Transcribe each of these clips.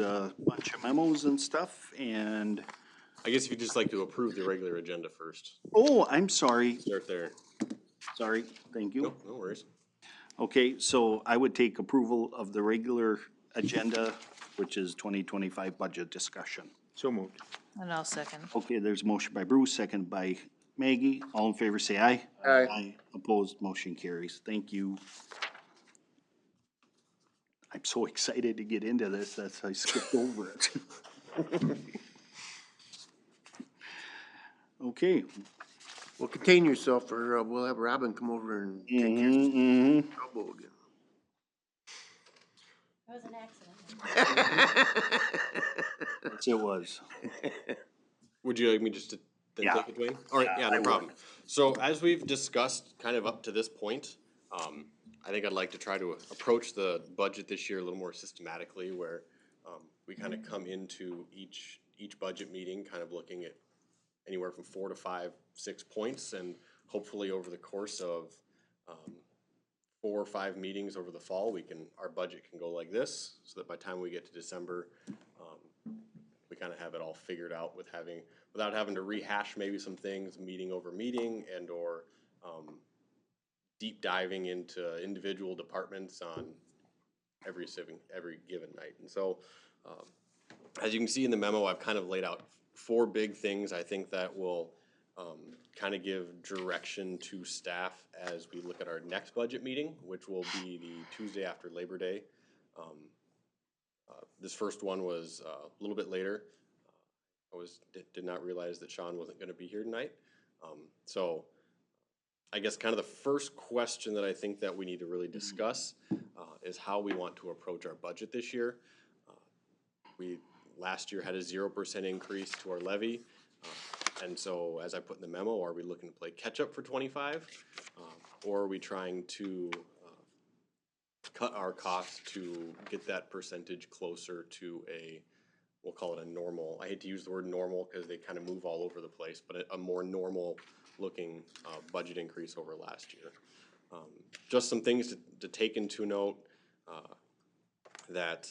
a bunch of memos and stuff, and, I guess if you'd just like to approve the regular agenda first, oh, I'm sorry, start there. sorry, thank you. Nope, no worries. Okay, so I would take approval of the regular agenda, which is 2025 budget discussion. So moved. And I'll second. Okay, there's a motion by Bruce, second by Maggie. All in favor, say aye. Aye. Opposed, motion carries. Thank you. I'm so excited to get into this, that's, I skipped over it. Okay. Well, contain yourself, or we'll have Robin come over and take your Mm-hmm. elbow again. It was an accident. Yes, it was. Would you like me just to then Yeah. take it, Dwayne? All right, yeah, I no would. problem. So as we've discussed kind of up to this point, I think I'd like to try to approach the budget this year a little more systematically, where we kind of come into each budget meeting kind of looking at anywhere from 4 to 5, 6 points, and hopefully over the course of 4 or 5 meetings over the fall, our budget can go like this, so that by the time we get to December, we kind of have it all figured out without having to rehash maybe some things, meeting over meeting, and or deep diving into individual departments on every given night. And so, as you can see in the memo, I've kind of laid out 4 big things I think that will kind of give direction to staff as we look at our next budget meeting, which will be the Tuesday after Labor Day. This first one was a little bit later. Did not realize that Sean wasn't going to be here tonight. So I guess kind of the first question that I think that we need to really discuss is how we want to approach our budget this year. We last year had a 0% increase to our levy. And so as I put in the memo, are we looking to play catch up for 25? Or are we trying to cut our costs to get that percentage closer to we'll call it a normal. I hate to use the word normal because they kind of move all over the place, but a more normal looking budget increase over last year. Just some things to take into note that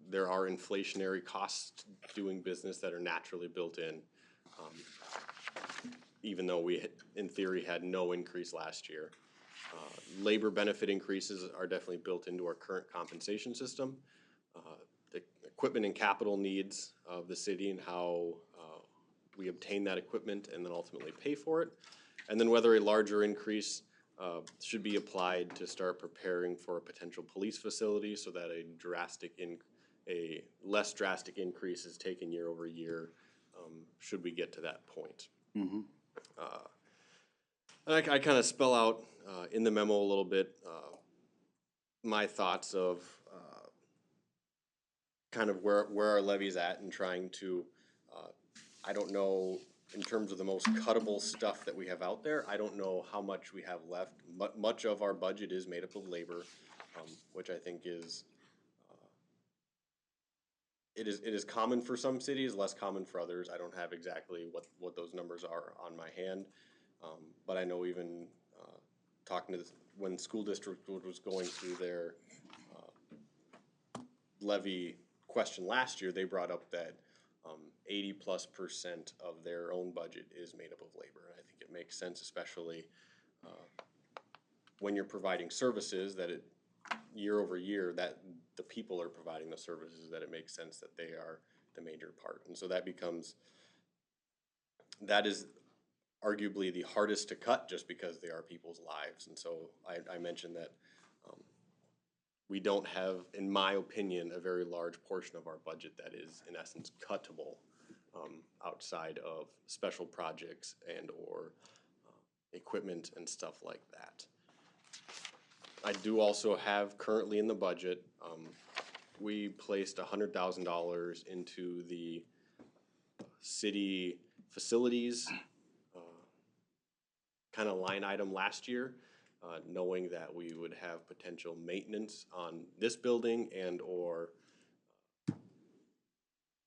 there are inflationary costs doing business that are naturally built in, even though we, in theory, had no increase last year. Labor benefit increases are definitely built into our current compensation system. The equipment and capital needs of the city and how we obtain that equipment and then ultimately pay for it. And then whether a larger increase should be applied to start preparing for a potential police facility so that a less drastic increase is taken year over year should we get to that point. Mm-hmm. I kind of spell out in the memo a little bit my thoughts of kind of where our levy's at and trying to, I don't know, in terms of the most cuttable stuff that we have out there, I don't know how much we have left. Much of our budget is made up of labor, which I think is, it is common for some cities, less common for others. I don't have exactly what those numbers are on my hand, but I know even talking to when school district was going through their levy question last year, they brought up that 80+% of their own budget is made up of labor. And I think it makes sense, especially when you're providing services, that year over year, that the people are providing the services, that it makes sense that they are the major part. And so that is arguably the hardest to cut just because they are people's lives. And so I mentioned that we don't have, in my opinion, a very large portion of our budget that is, in essence, cuttable outside of special projects and or equipment and stuff like that. I do also have currently in the budget, we placed $100,000 into the city facilities kind of line item last year. Knowing that we would have potential maintenance on this building and or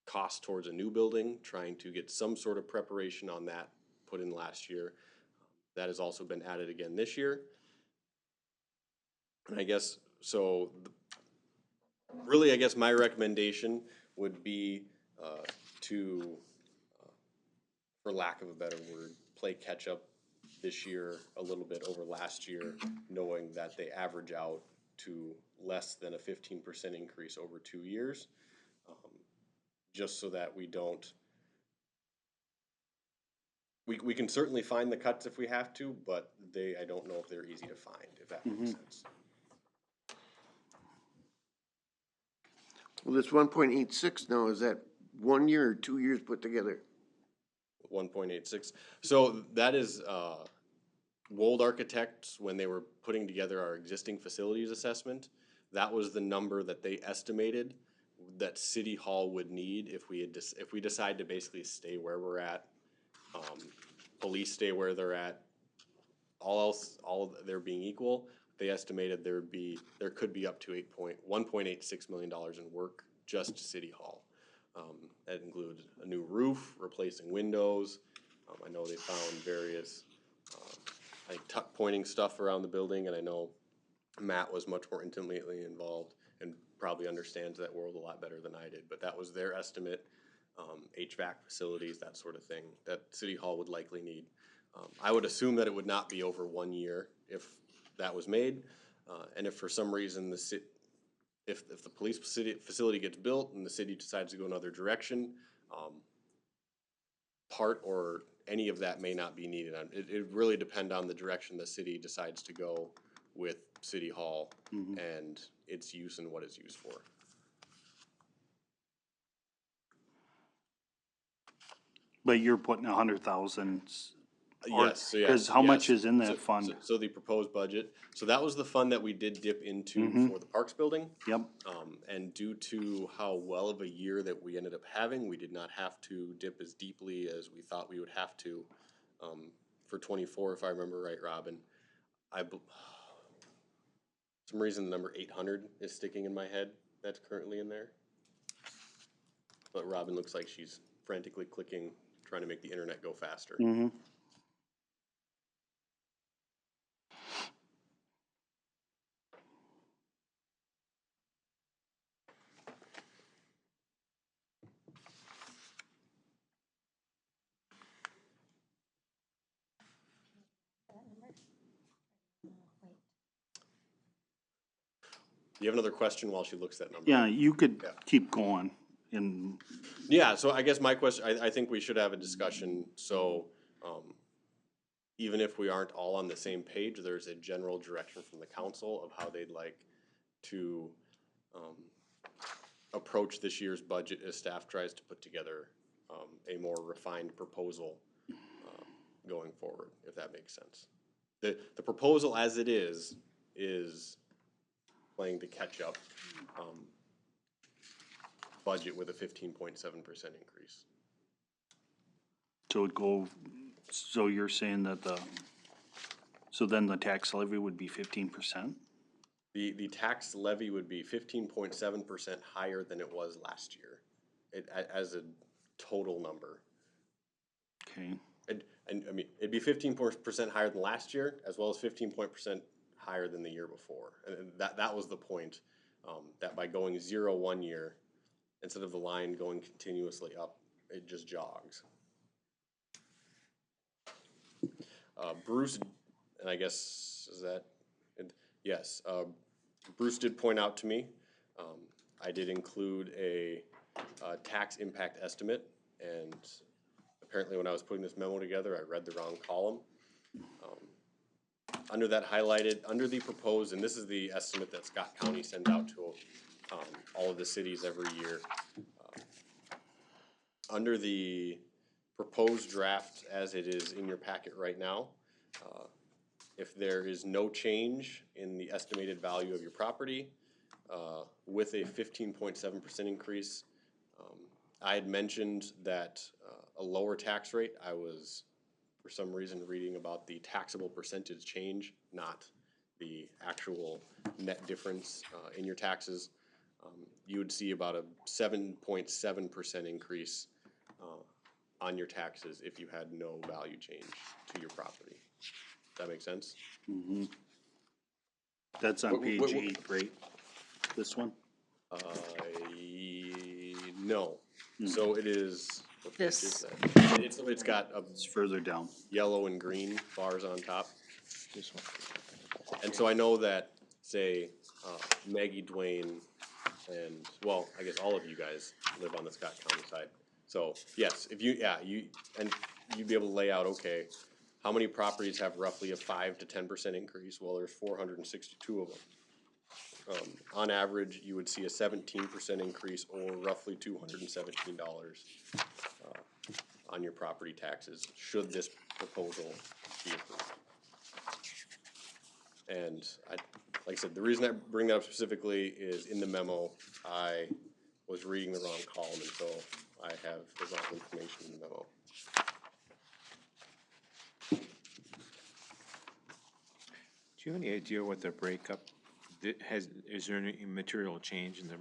cost towards a new building, trying to get some sort of preparation on that put in last year. That has also been added again this year. And I guess, so really, I guess my recommendation would be to, for lack of a better word, play catch up this year a little bit over last year, knowing that they average out to less than a 15% increase over 2 years, just so that we don't. We can certainly find the cuts if we have to, but I don't know if they're easy to find, if that makes sense. Well, this 1.86 now, is that 1 year or 2 years put together? 1.86. So that is Wold Architects, when they were putting together our existing facilities assessment, that was the number that they estimated that City Hall would need if we decide to basically stay where we're at, police stay where they're at, all of there being equal. They estimated there could be up to $1.86 million in work just City Hall. That includes a new roof, replacing windows. I know they found various tuck pointing stuff around the building, and I know Matt was much more intimately involved and probably understands that world a lot better than I did. But that was their estimate. HVAC facilities, that sort of thing, that City Hall would likely need. I would assume that it would not be over 1 year if that was made, and if for some reason if the police facility gets built and the city decides to go another direction, part or any of that may not be needed. It really depend on the direction the city decides to go with City Hall and its use and what it's used for. But you're putting 100,000. Yes, yes. Because how much yes. is in that fund? So the proposed budget, so that was the fund that we did dip into for the Parks building. Yep. And due to how well of a year that we ended up having, we did not have to dip as deeply as we thought we would have to. For 24, if I remember right, Robin, for some reason the number 800 is sticking in my head. That's currently in there. But Robin looks like she's frantically clicking, trying to make the internet go faster. You have another question while she looks that number? Yeah, you could keep going. And yeah, so I guess my question, I think we should have a discussion. So even if we aren't all on the same page, there's a general direction from the council of how they'd like to approach this year's budget as staff tries to put together a more refined proposal going forward, if that makes sense. The proposal as it is playing the catch-up budget with a 15.7% increase. So you're saying that so then the tax levy would be 15%? The tax levy would be 15.7% higher than it was last year, as a total number. Okay. And I mean, it'd be 15% higher than last year, as well as 15% higher than the year before. And that was the point, that by going 0 1 year, instead of the line going continuously up, it just jogs. Bruce, and I guess, is that, yes, Bruce did point out to me, I did include a tax impact estimate, and apparently when I was putting this memo together, I read the wrong column. Under that highlighted, under the proposed, and this is the estimate that Scott County sends out to all of the cities every year. Under the proposed draft as it is in your packet right now, if there is no change in the estimated value of your property, with a 15.7% increase, I had mentioned that a lower tax rate, I was for some reason reading about the taxable percentage change, not the actual net difference in your taxes. You would see about a 7.7% increase on your taxes if you had no value change to your property. Does that make sense? Mm-hmm. That's on page 8, right? This one? No, so it is, what page is This. that? It's got a It's further down. yellow and green bars on top. This one. And so I know that, say, Maggie, Dwayne, and, well, I guess all of you guys live on the Scott County side. So, yes, if you, and you'd be able to lay out, okay, how many properties have roughly a 5 to 10% increase? Well, there's 462 of them. On average, you would see a 17% increase or roughly $217 on your property taxes, should this proposal be approved. And like I said, the reason I bring that up specifically is in the memo, I was reading the wrong column, and so I have the wrong information in the memo. Do you have any idea what the breakup is there any material change in the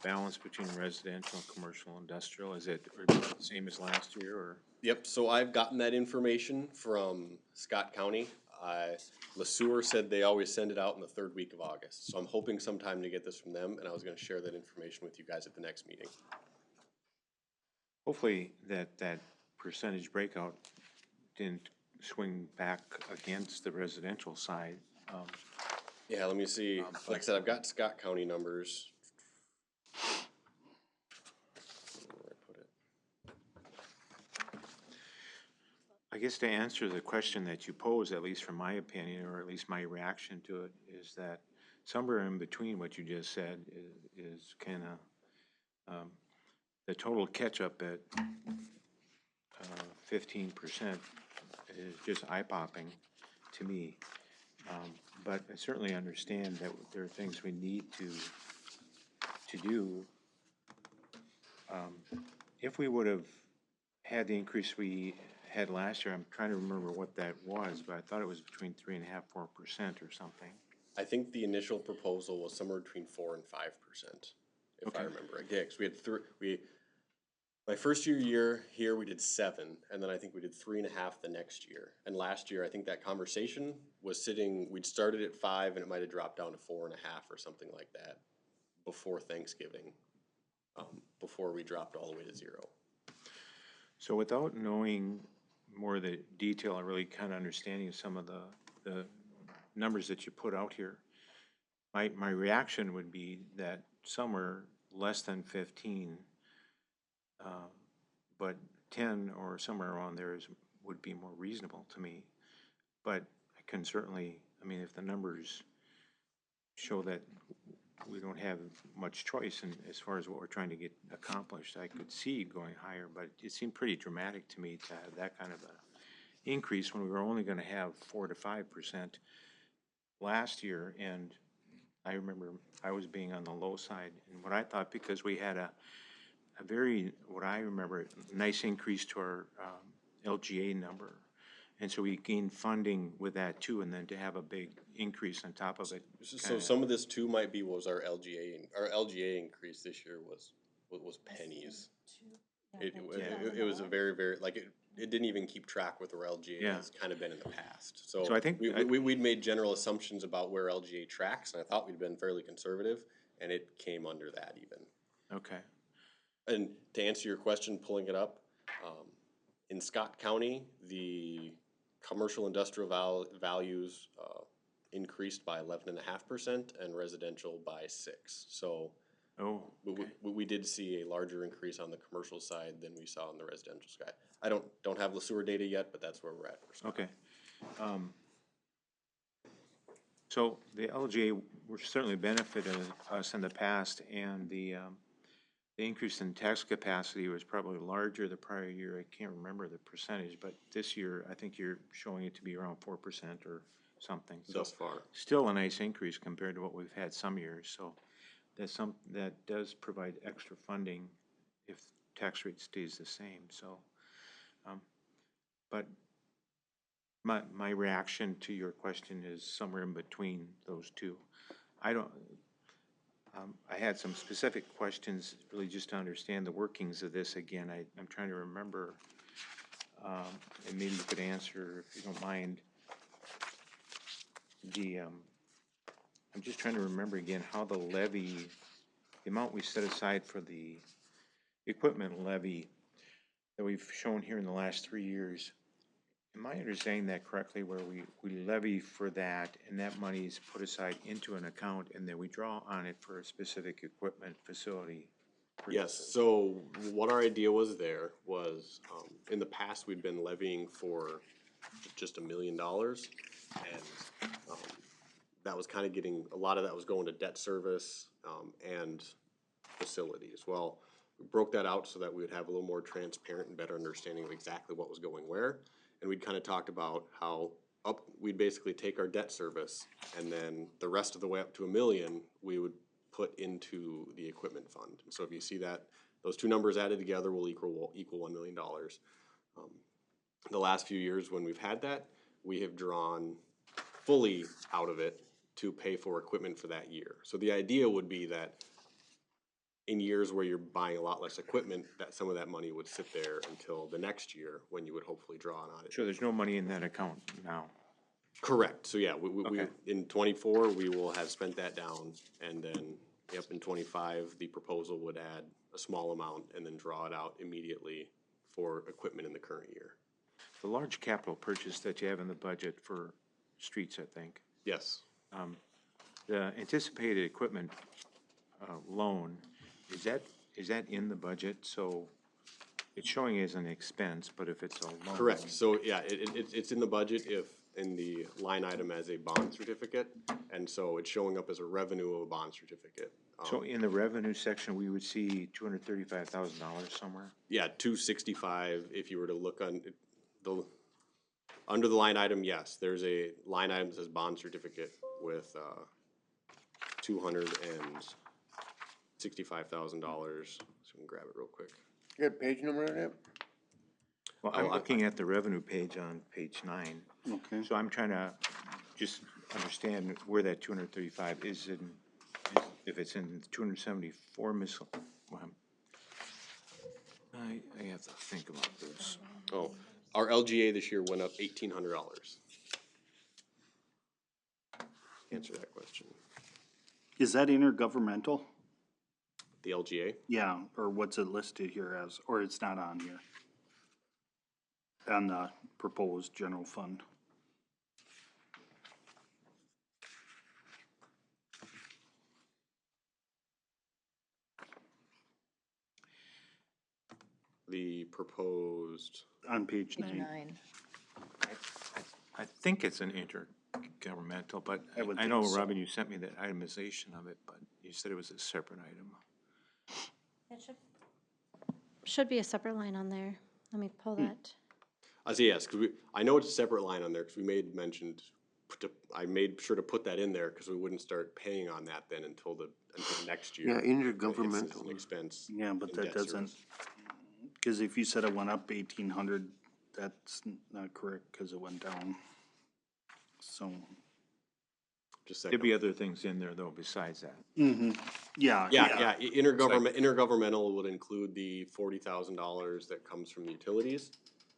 balance between residential and commercial industrial? Is it the same as last year, or? Yep, so I've gotten that information from Scott County. LeSueur said they always send it out in the third week of August, so I'm hoping sometime to get this from them, and I was gonna share that information with you guys at the next meeting. Hopefully that percentage breakout didn't swing back against the residential side. Yeah, let me see, like I said, I've got Scott County numbers. Where did I put it? I guess to answer the question that you pose, at least from my opinion, or at least my reaction to it, is that somewhere in between what you just said is kind of the total catch-up at 15% is just eye-popping to me. But I certainly understand that there are things we need to do. If we would have had the increase we had last year, I'm trying to remember what that was, but I thought it was between 3.5%, 4% or something. I think the initial proposal was somewhere between 4% and 5%, if I remember right. Yeah, 'cause we had my first year here, we did 7, and then I think we did 3.5 the next year. And last year, I think that conversation was we'd started at 5 and it might have dropped down to 4.5 or something like that before Thanksgiving, before we dropped all the way to 0. So without knowing more of the detail and really kind of understanding some of the numbers that you put out here, my reaction would be that somewhere less than 15, but 10 or somewhere around there would be more reasonable to me. But I can certainly, I mean, if the numbers show that we don't have much choice in as far as what we're trying to get accomplished, I could see going higher, but it seemed pretty dramatic to me to have that kind of a increase when we were only gonna have 4 to 5% last year. And I remember I was being on the low side, and what I thought, because we had a very, what I remember, nice increase to our LGA number. And so we gained funding with that too, and then to have a big increase on top of it. So some of this too might be was our LGA increase this year was pennies. It was a very, very, like, it didn't even keep track with where LGA has kind of been in the past. So I think we'd made general assumptions about where LGA tracks, and I thought we'd been fairly conservative, and it came under that even. Okay. And to answer your question, pulling it up, in Scott County, the commercial industrial values increased by 11.5% and residential by 6%. So we did see a larger increase on the commercial side than we saw on the residential side. I don't have LeSueur data yet, but that's where we're at for Scott. Okay. So the LGA certainly benefited us in the past, and the increase in tax capacity was probably larger the prior year. I can't remember the percentage, but this year I think you're showing it to be around 4% or something. So Thus far. Still a nice increase compared to what we've had some years. So that does provide extra funding if tax rate stays the same. So, but my reaction to your question is somewhere in between those two. I had some specific questions, really just to understand the workings of this again. I'm trying to remember, and maybe you could answer if you don't mind. I'm just trying to remember again how the levy, the amount we set aside for the equipment levy that we've shown here in the last 3 years, am I understanding that correctly, where we levy for that and that money is put aside into an account and then we draw on it for a specific equipment facility? Yes, so what our idea was there was, in the past, we'd been levying for just $1 million. And, that was kind of getting, a lot of that was going to debt service, and facilities. Well, we broke that out so that we would have a little more transparent and better understanding of exactly what was going where. And we'd kind of talked about how we'd basically take our debt service and then the rest of the way up to $1 million, we would put into the equipment fund. So if you see that, those two numbers added together will equal $1 million. The last few years when we've had that, we have drawn fully out of it to pay for equipment for that year. So the idea would be that in years where you're buying a lot less equipment, that some of that money would sit there until the next year when you would hopefully draw on it. So there's no money in that account now? Correct. So yeah, we Okay. in 24, we will have spent that down, and then, yep, in 25, the proposal would add a small amount and then draw it out immediately for equipment in the current year. The large capital purchase that you have in the budget for streets, I think, Yes. the anticipated equipment loan, is that in the budget? So it's showing as an expense, but if it's a loan. Correct. So yeah, it's in the budget if in the line item as a bond certificate, and so it's showing up as a revenue of a bond certificate. So in the revenue section, we would see $235,000 somewhere? Yeah, 265, if you were to look on the, under the line item, yes, there's a line item that says bond certificate with, $265,000. So we can grab it real quick. You got a page number on that? Well, I'm looking at the revenue page on page 9. Okay. So I'm trying to just understand where that 235 is in, if it's in 274 missile. Well, I have to think about this. Oh, our LGA this year went up $1,800. Answer that question. Is that intergovernmental? The LGA? Yeah, or what's it listed here as, or it's not on here? On the proposed general fund. The proposed, On page Page 9. 9. I think it's an intergovernmental, but I would I know, think so. Robin, you sent me the itemization of it, but you said it was a separate item. It should be a separate line on there. Let me pull that. I say yes, because I know it's a separate line on there, because we I made sure to put that in there, because we wouldn't start paying on that then until next year. Yeah, It's an intergovernmental. expense. Yeah, but in that debt doesn't, service. because if you said it went up 1,800, that's not correct, because it went down. So, Just There'd be other things in there, though, besides that. yeah. Yeah, intergovernmental would include the $40,000 that comes from the utilities.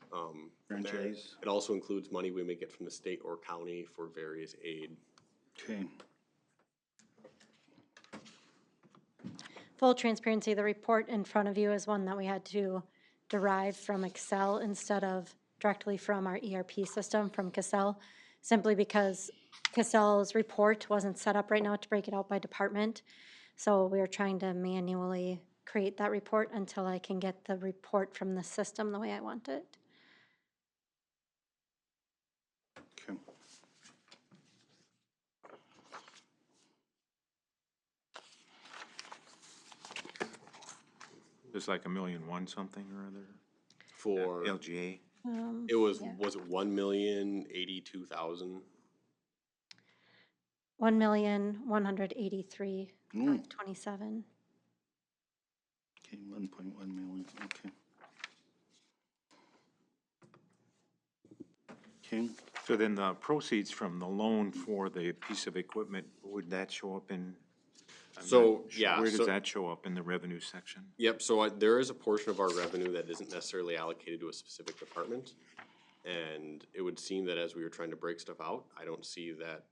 From there. Franchise. It also includes money we may get from the state or county for various aid. Okay. Full transparency, the report in front of you is one that we had to derive from Excel instead of directly from our ERP system from Cassell, simply because Cassell's report wasn't set up right now to break it out by department. So we are trying to manually create that report until I can get the report from the system the way I want it. Okay. It's like $1,000,001 something or other, For, LGA. it was it 1,082,000? 1,183,527. Okay, 1.1 million, okay. Okay, So then the proceeds from the loan for the piece of equipment, would that show up in? I'm So, not sure. yeah, Where does so- that show up in the revenue section? Yep, so there is a portion of our revenue that isn't necessarily allocated to a specific department. And it would seem that as we were trying to break stuff out, I don't see that.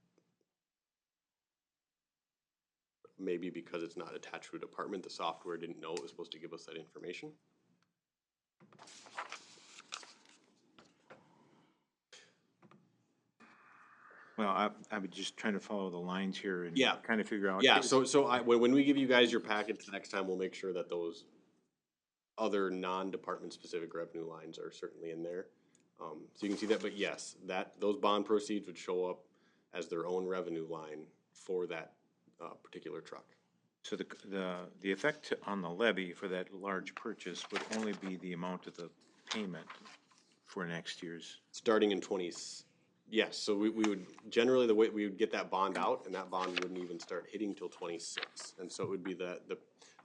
maybe because it's not attached to a department, the software didn't know it was supposed to give us that information. Well, I was just trying to follow the lines here and Yeah. kind of figure out. Yeah, so when we give you guys your packets next time, we'll make sure that those other non-department specific revenue lines are certainly in there. So you can see that, but yes, those bond proceeds would show up as their own revenue line for that, particular truck. So the effect on the levy for that large purchase would only be the amount of the payment for next year's. Starting in yes, so we would, generally the way, we would get that bond out, and that bond wouldn't even start hitting till 26. And so it would be the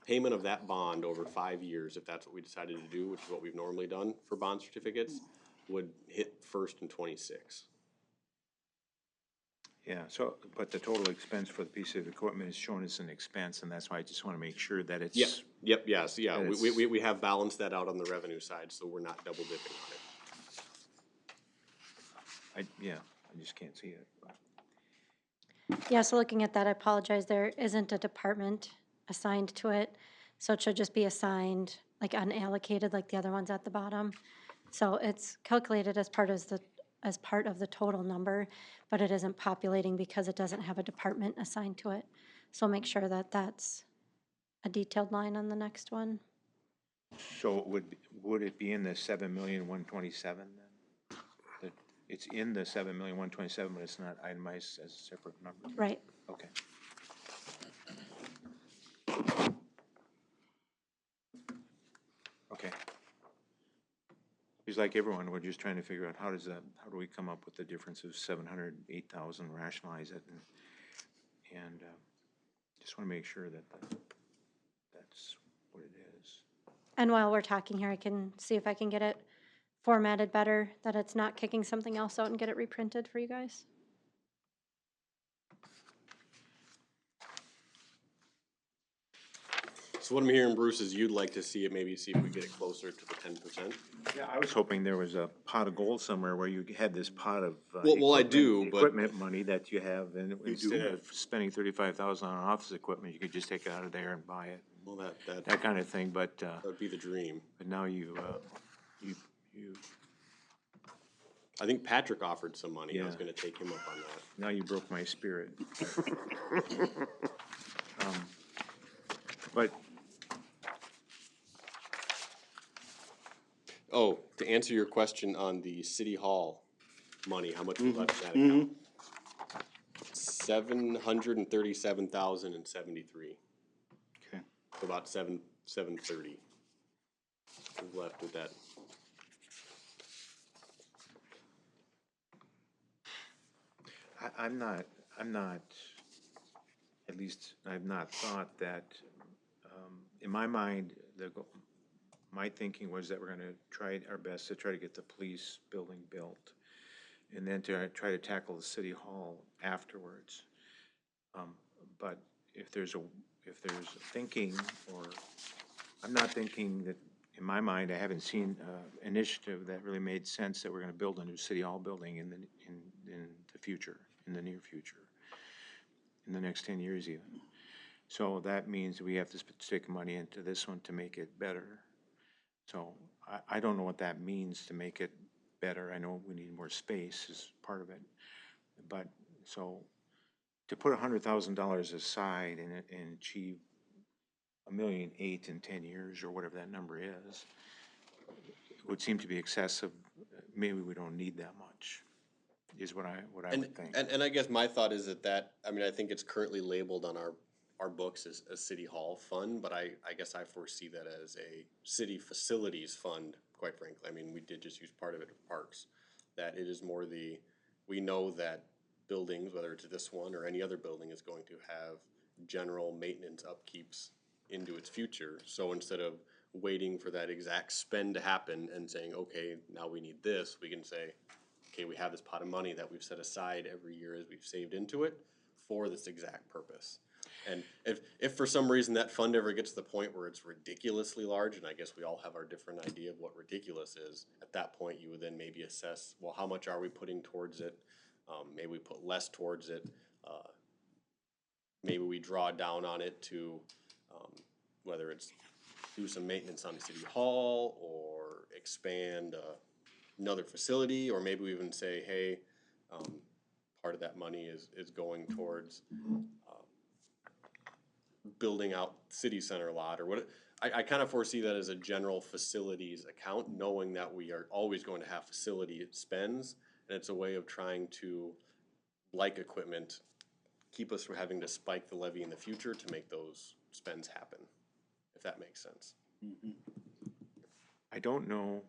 payment of that bond over 5 years, if that's what we decided to do, which is what we've normally done for bond certificates, would hit first in 26. Yeah, so, but the total expense for the piece of equipment is shown as an expense, and that's why I just want to make sure that it's. Yep, yes, yeah, that we have balanced that out on the revenue side, so we're not double dipping on it. I just can't see it. Yeah, so looking at that, I apologize, there isn't a department assigned to it. So it should just be assigned, like unallocated, like the other ones at the bottom. So it's calculated as part of the total number, but it isn't populating because it doesn't have a department assigned to it. So make sure that that's a detailed line on the next one. So would it be in the 7,127,000 then? That it's in the 7,127,000, but it's not itemized as a separate number? Right. Okay. Okay. Because like everyone, we're just trying to figure out how do we come up with the difference of 708,000, rationalize it, and just want to make sure that that's what it is. And while we're talking here, I can see if I can get it formatted better, that it's not kicking something else out, and get it reprinted for you guys. So what I'm hearing, Bruce, is you'd like to see it, maybe see if we get it closer to the 10%. Yeah, I was hoping there was a pot of gold somewhere where you had this pot of Well, I do, but equipment money that you have, and instead of spending 35,000 on office equipment, you could just take it out of there and buy it, well, that that kind of thing. But would be the dream. now you I think Patrick offered some money. I was Yeah. gonna take him up on that. now you broke my spirit. But Oh, to answer your question on the city hall money, how much we left in that account? 737,073. Okay. So about 730. We've left with that. I'm not, at least I've not thought that, in my mind, my thinking was that we're gonna try our best to try to get the police building built, and then to try to tackle the city hall afterwards. But if there's a thinking, or, I'm not thinking that, in my mind, I haven't seen, initiative that really made sense that we're gonna build a new city hall building in the future, in the near future, in the next 10 years even. So that means we have to stick money into this one to make it better. So I don't know what that means to make it better. I know we need more space as part of it. But, so, to put $100,000 aside and achieve $1.8 million in 10 years, or whatever that number is, would seem to be excessive. Maybe we don't need that much, is what I would think. And I guess my thought is that, I mean, I think it's currently labeled on our books as a city hall fund, but I guess I foresee that as a city facilities fund, quite frankly. I mean, we did just use part of it for parks. That it is more we know that buildings, whether it's this one or any other building, is going to have general maintenance upkeeps into its future. So instead of waiting for that exact spend to happen and saying, okay, now we need this, we can say, okay, we have this pot of money that we've set aside every year as we've saved into it for this exact purpose. And if for some reason that fund ever gets to the point where it's ridiculously large, and I guess we all have our different idea of what ridiculous is, at that point you would then maybe assess, well, how much are we putting towards it? Maybe we put less towards it. maybe we draw down on it to, whether it's do some maintenance on City Hall or expand another facility, or maybe we even say, hey, part of that money is going towards building out city center lot or what. I kind of foresee that as a general facilities account, knowing that we are always going to have facility spends, and it's a way of trying to, like equipment, keep us from having to spike the levy in the future to make those spends happen, if that makes sense. I don't know,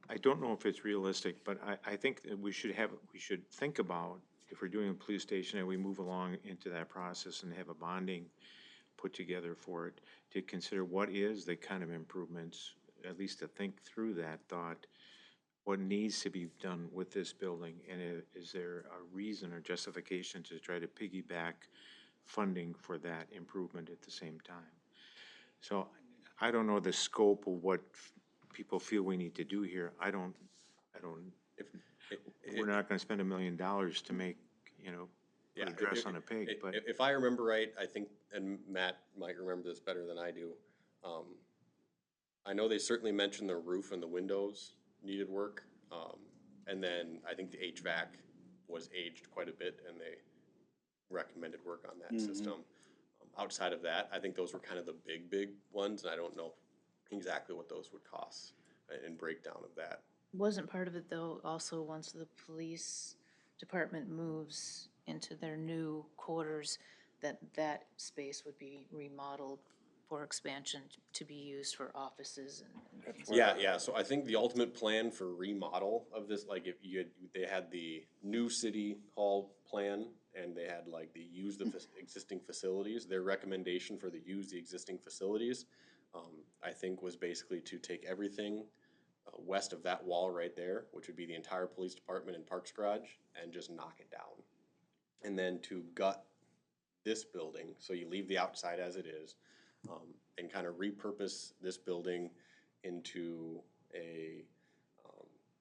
I don't know if it's realistic, but I think that we should think about, if we're doing a police station and we move along into that process and have a bonding put together for it, to consider what is the kind of improvements, at least to think through that thought, what needs to be done with this building, and is there a reason or justification to try to piggyback funding for that improvement at the same time? So I don't know the scope of what people feel we need to do here. We're not gonna spend $1 million to make, put a dress on a pig, but. If I remember right, I think, and Matt might remember this better than I do, I know they certainly mentioned the roof and the windows needed work, and then I think the HVAC was aged quite a bit, and they recommended work on that system. Outside of that, I think those were kind of the big ones, and I don't know exactly what those would cost and breakdown of that. Wasn't part of it though, also once the police department moves into their new quarters, that space would be remodeled for expansion to be used for offices and things like that? Yeah, so I think the ultimate plan for remodel of this, like if they had the new city hall plan and they had like the use the existing facilities, their recommendation for the use the existing facilities, I think was basically to take everything west of that wall right there, which would be the entire police department and parks garage, and just knock it down. And then to gut this building, so you leave the outside as it is, and kind of repurpose this building into a,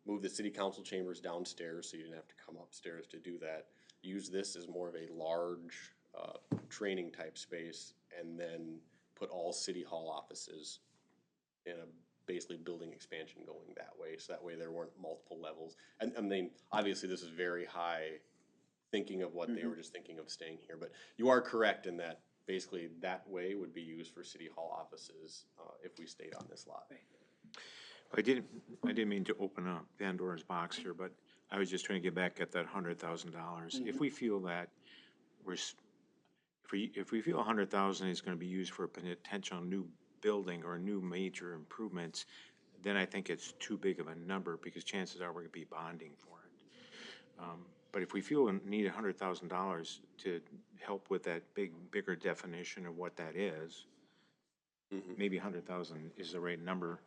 move the city council chambers downstairs so you didn't have to come upstairs to do that. Use this as more of a large training type space, and then put all city hall offices in a basically building expansion going that way, so that way there weren't multiple levels. And I mean, obviously this is very high thinking of what they were just thinking of staying here, but you are correct in that basically that way would be used for city hall offices if we stayed on this lot. I didn't mean to open up Pandora's box here, but I was just trying to get back at that $100,000. If we feel that if we feel $100,000 is gonna be used for a potential new building or new major improvements, then I think it's too big of a number, because chances are we're gonna be bonding for it. But if we feel we need $100,000 to help with that bigger definition of what that is, maybe 100,000 is the right number.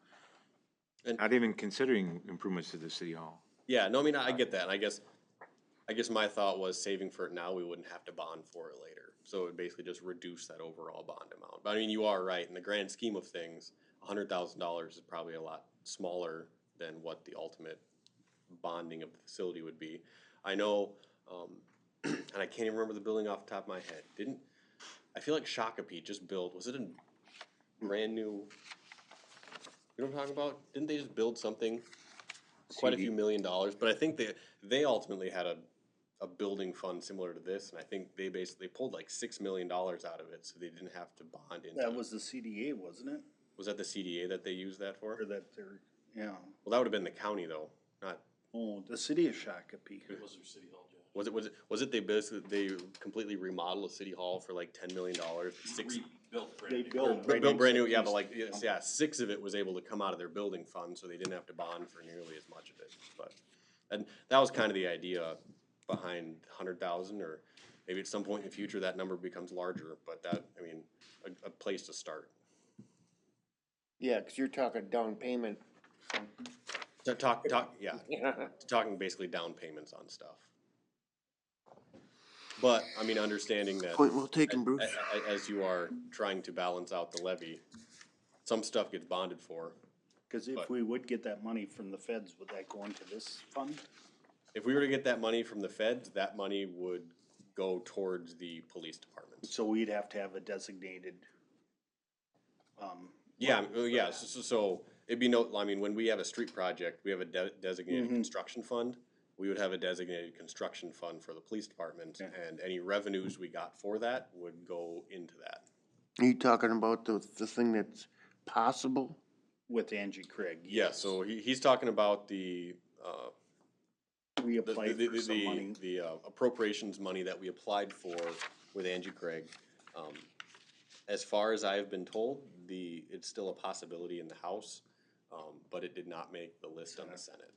And- Not even considering improvements to the city hall. Yeah, no, I mean, I get that, and I guess my thought was saving for it now, we wouldn't have to bond for it later. So it would basically just reduce that overall bond amount. But I mean, you are right, in the grand scheme of things, $100,000 is probably a lot smaller than what the ultimate bonding of the facility would be. I know, and I can't even remember the building off the top of my head. I feel like Shakopee just built, was it a brand new, you know what I'm talking about? Didn't they just build something, quite a few $1 million? But I think they ultimately had a building fund similar to this, and I think they basically pulled like $6 million out of it, so they didn't have to bond into. That was the CDA, wasn't it? Was that the CDA that they used that for? Or that they're, yeah. Well, that would have been the county though, not. Oh, the city of Shakopee. Was their city hall, Jeff? Was it they completely remodeled a city hall for like $10 million? They built Brand new, yeah, but like, yeah, 6 of it was able to come out of their building fund, so they didn't have to bond for nearly as much of it, but. And that was kind of the idea behind 100,000, or maybe at some point in the future that number becomes larger, but that, I mean, a place to start. Yeah, cause you're talking down payment. Talking basically down payments on stuff. But, I mean, understanding that. Point well taken, Bruce. As you are trying to balance out the levy, some stuff gets bonded for. Cause if we would get that money from the feds, would that go into this fund? If we were to get that money from the feds, that money would go towards the police department. So we'd have to have a designated, Yeah, yeah, so it'd be no, I mean, when we have a street project, we have a designated construction fund. We would have a designated construction fund for the police department, and any revenues we got for that would go into that. Are you talking about the thing that's possible? with Angie Craig. Yeah, so he's talking about the, We applied for some money. the appropriations money that we applied for with Angie Craig. As far as I've been told, it's still a possibility in the House, but it did not make the list on the Senate.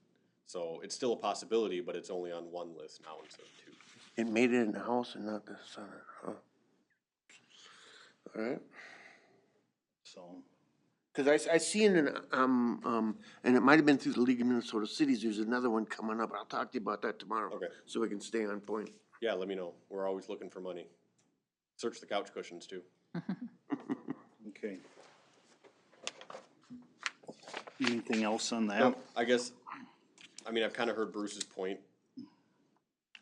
So it's still a possibility, but it's only on one list now instead of two. It made it in the House and not the Senate, huh? All right. So, Cause I see in an, and it might have been through the League of Minnesota Cities, there's another one coming up. I'll talk to you about that tomorrow. Okay. So we can stay on point. Yeah, let me know. We're always looking for money. Search the couch cushions too. okay. Anything else on that? No, I guess, I mean, I've kind of heard Bruce's point.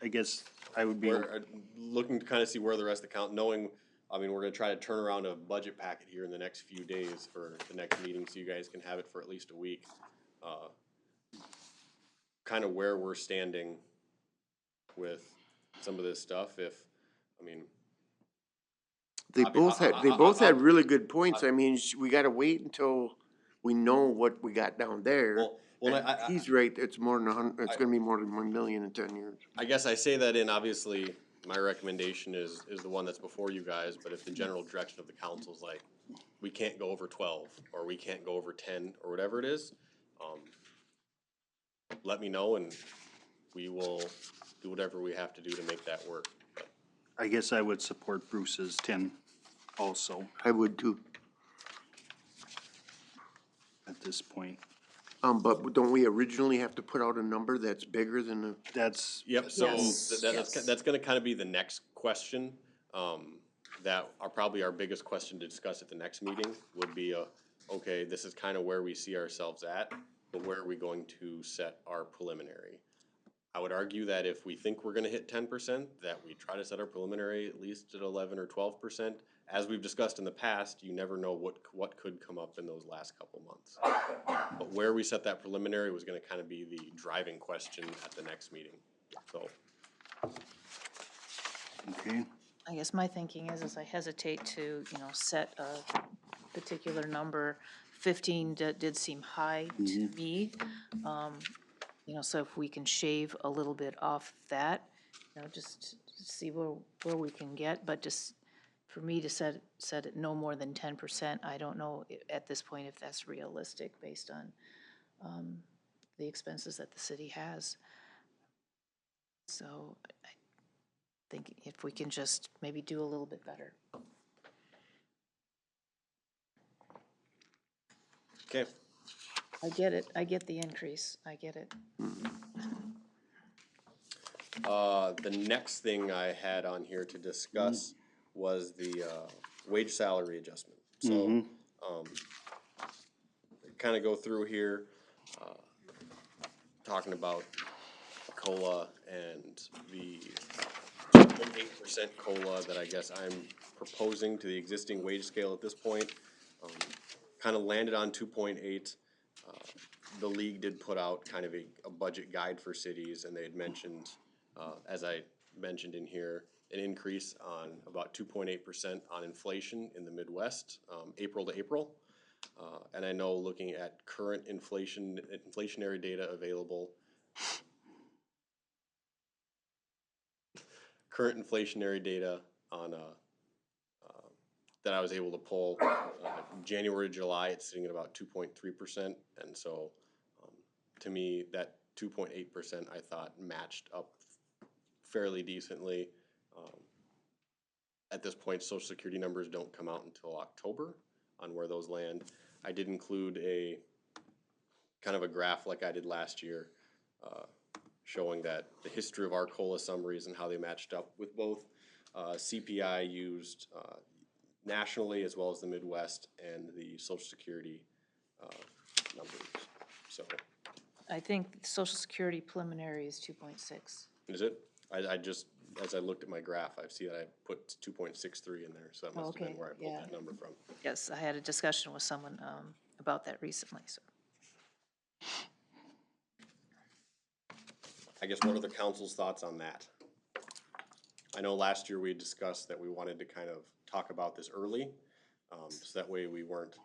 I guess I would be, We're looking to kind of see where the rest of the count, knowing, I mean, we're gonna try to turn around a budget packet here in the next few days for the next meeting, so you guys can have it for at least a week. Kind of where we're standing with some of this stuff, if, I mean, They I mean, both had, they I- both had I- really good points. I mean, we gotta wait until we know what we got down there. well, And he's right, it's more than it's gonna be more than 1 million in 10 years. I guess I say that in, obviously, my recommendation is the one that's before you guys, but if the general direction of the council is like, we can't go over 12, or we can't go over 10, or whatever it is, let me know and we will do whatever we have to do to make that work. I guess I would support Bruce's 10 also I would too. at this point. But don't we originally have to put out a number that's bigger than the? That's, Yep, so Yes, yes. that's gonna kind of be the next question, that are probably our biggest question to discuss at the next meeting, would be, okay, this is kind of where we see ourselves at, but where are we going to set our preliminary? I would argue that if we think we're gonna hit 10%, that we try to set our preliminary at least at 11 or 12%. As we've discussed in the past, you never know what could come up in those last couple months. But where we set that preliminary was gonna kind of be the driving question at the next meeting, so. okay, I guess my thinking is I hesitate to, set a particular number. 15 did seem high to me. So if we can shave a little bit off that, just see where we can get, but just for me to set it no more than 10%, I don't know at this point if that's realistic based on the expenses that the city has. So I think if we can just maybe do a little bit better. Okay, I get it, I get the increase, I get it. the next thing I had on here to discuss was the, wage salary adjustment. So, kind of go through here, talking about COLA and the 2.8% COLA that I guess I'm proposing to the existing wage scale at this point. Kind of landed on 2.8. The league did put out kind of a budget guide for cities, and they had mentioned, as I mentioned in here, an increase on about 2.8% on inflation in the Midwest, April to April. And I know looking at current inflationary data available, current inflationary data on, that I was able to pull, January to July, it's sitting at about 2.3%. And so, to me, that 2.8% I thought matched up fairly decently. At this point, social security numbers don't come out until October on where those land. I did include a kind of a graph like I did last year, showing that the history of our COLA summaries and how they matched up with both CPI used nationally as well as the Midwest and the social security numbers. So, I think social security preliminary is 2.6. is it? I just as I looked at my graph, I see that I put 2.63 in there, so that must have Okay, been where I pulled yeah. that number from. Yes, I had a discussion with someone about that recently, so. I guess what are the council's thoughts on that? I know last year we discussed that we wanted to kind of talk about this early, so that way we weren't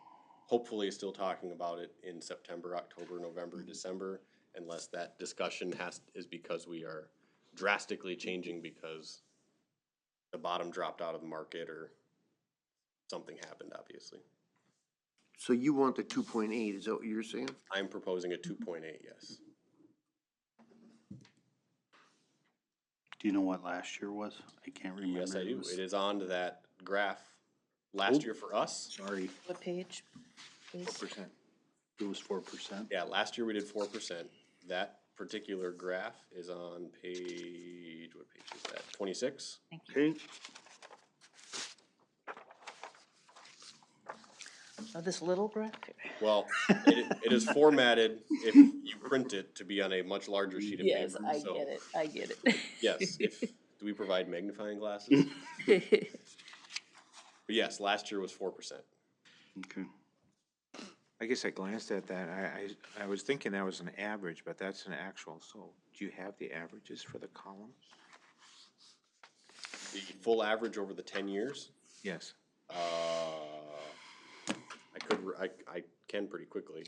hopefully still talking about it in September, October, November, December, unless that discussion is because we are drastically changing because the bottom dropped out of the market or something happened, obviously. So you want the 2.8, is that what you're saying? I'm proposing a 2.8, yes. Do you know what last year was? I can't remember. Yes, I It do. was- It is on to that graph. Last year for us, Sorry, What page, please? 4%. it was 4%. yeah, last year we did 4%. That particular graph is on page, what page is that? 26? Thank you. Okay, Oh, this little graph here? Well, it is formatted if you print it to be on a much larger sheet of paper. Yes, I so, get it, I get it. Yes, do we provide magnifying glasses? But yes, last year was 4%. okay. I guess I glanced at that, I was thinking that was an average, but that's an actual, so do you have the averages for the columns? The full average over the 10 years, Yes. I can pretty quickly.